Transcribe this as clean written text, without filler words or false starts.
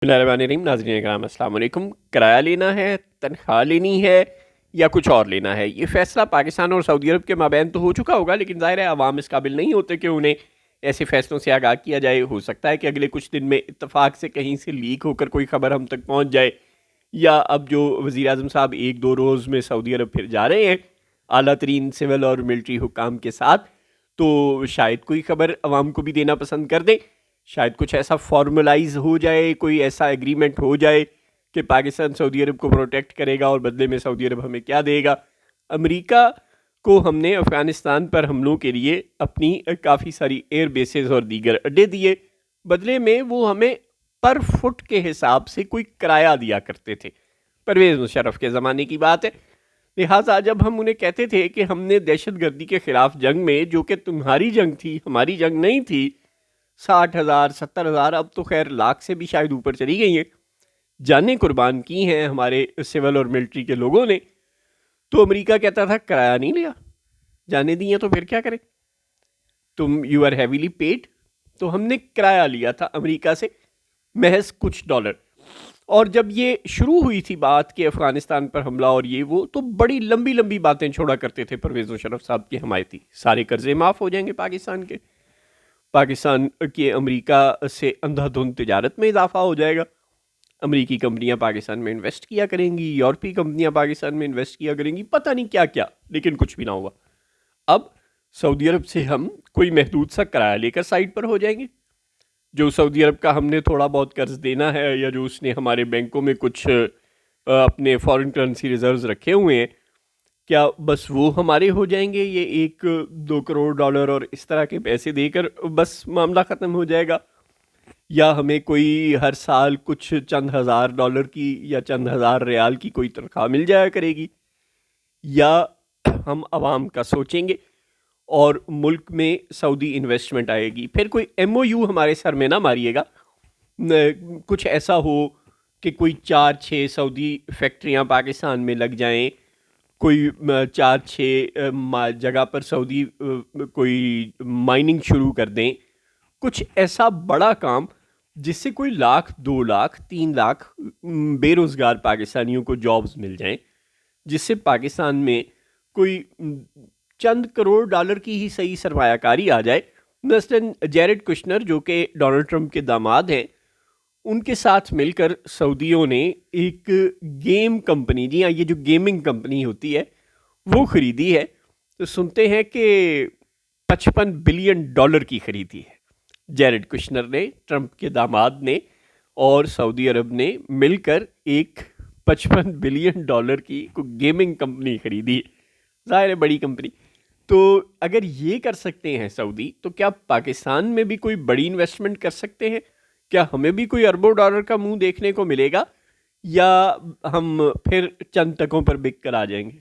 बिस्मिल्लाहिर्रहमानिर्रहीम। नाज़रीन कराम अस्सलाम वालेकुम। किराया लेना है, तनख्वाह लेनी है या कुछ और लेना है, ये फ़ैसला पाकिस्तान और सऊदी अरब के माबैन तो हो चुका होगा, लेकिन ज़ाहिर है अवाम इस काबिल नहीं होते कि उन्हें ऐसे फ़ैसलों से आगाह किया जाए। हो सकता है कि अगले कुछ दिन में इत्तफाक से कहीं से लीक होकर कोई ख़बर हम तक पहुँच जाए, या अब जो वज़ीर आज़म साहब एक दो रोज़ में सऊदी अरब फिर जा रहे हैं आला तरीन सिविल और मिलिट्री हुकाम के साथ, तो शायद कोई ख़बर अवाम को भी देना पसंद कर दें। शायद कुछ ऐसा फॉर्मलाइज हो जाए, कोई ऐसा एग्रीमेंट हो जाए कि पाकिस्तान सऊदी अरब को प्रोटेक्ट करेगा और बदले में सऊदी अरब हमें क्या देगा। अमेरिका को हमने अफ़गानिस्तान पर हमलों के लिए अपनी काफ़ी सारी एयर बेसेस और दीगर अड्डे दिए, बदले में वो हमें पर फुट के हिसाब से कोई किराया दिया करते थे। परवेज़ मुशर्रफ के ज़माने की बात है। लिहाजा जब हम उन्हें कहते थे कि हमने दहशत गर्दी के ख़िलाफ़ जंग में, जो कि तुम्हारी जंग थी हमारी जंग नहीं थी, 60,000 70,000 अब तो खैर लाख से भी शायद ऊपर चली गई हैं, जानें कुर्बान की हैं हमारे सिविल और मिलिट्री के लोगों ने, तो अमेरिका कहता था किराया नहीं लिया, जाने दिए तो फिर क्या करें, तुम यू आर हैवीली पेड। तो हमने किराया लिया था अमेरिका से महज कुछ डॉलर। और जब ये शुरू हुई थी बात कि अफ़गानिस्तान पर हमला और ये वो, तो बड़ी लंबी लंबी बातें छोड़ा करते थे परवेज़ मुशर्रफ साहब की हमायती। सारे कर्जे माफ़ हो जाएंगे पाकिस्तान के, पाकिस्तान की अमेरिका से अंधाधुंध तिजारत में इजाफा हो जाएगा, अमेरिकी कंपनियां पाकिस्तान में इन्वेस्ट किया करेंगी, यूरोपीय कंपनियां पाकिस्तान में इन्वेस्ट किया करेंगी, पता नहीं क्या क्या, लेकिन कुछ भी ना हुआ। अब सऊदी अरब से हम कोई महदूद सा किराया लेकर साइड पर हो जाएंगे। जो सऊदी अरब का हमने थोड़ा बहुत कर्ज देना है, या जो उसने हमारे बैंकों में कुछ अपने फॉरेन करेंसी रिजर्व्स रखे हुए हैं, क्या बस वो हमारे हो जाएंगे? ये 1-2 करोड़ डॉलर और इस तरह के पैसे देकर बस मामला ख़त्म हो जाएगा? या हमें कोई हर साल कुछ चंद हज़ार डॉलर की या चंद हज़ार रियाल की कोई तनख्वाह मिल जाया करेगी? या हम आवाम का सोचेंगे और मुल्क में सऊदी इन्वेस्टमेंट आएगी? फिर कोई MOU हमारे सर में ना मारिएगा, कुछ ऐसा हो कि कोई 4-6 सऊदी फैक्ट्रियां पाकिस्तान में लग जाएं, कोई 4-6 जगह पर सऊदी कोई माइनिंग शुरू कर दें, कुछ ऐसा बड़ा काम जिससे कोई 1 लाख 2 लाख 3 लाख बेरोज़गार पाकिस्तानियों को जॉब्स मिल जाएं, जिससे पाकिस्तान में कोई चंद करोड़ डॉलर की ही सही सरमायाकारी आ जाए। मसलन जेरेड कुशनर जो कि डोनाल्ड ट्रंप के दामाद हैं, उनके साथ मिलकर सऊदियों ने एक गेम कंपनी, जी हाँ ये जो गेमिंग कंपनी होती है वो ख़रीदी है। तो सुनते हैं कि 55 बिलियन डॉलर की ख़रीदी है जेरेड कुशनर ने, ट्रंप के दामाद ने और सऊदी अरब ने मिलकर एक 55 बिलियन डॉलर की गेमिंग कंपनी ख़रीदी है। ज़ाहिर है बड़ी कंपनी। तो अगर ये कर सकते हैं सऊदी, तो क्या पाकिस्तान में भी कोई बड़ी इन्वेस्टमेंट कर सकते हैं? क्या हमें भी कोई अरबों डॉलर का मुंह देखने को मिलेगा, या हम फिर चंद टकों पर बिक कर आ जाएंगे?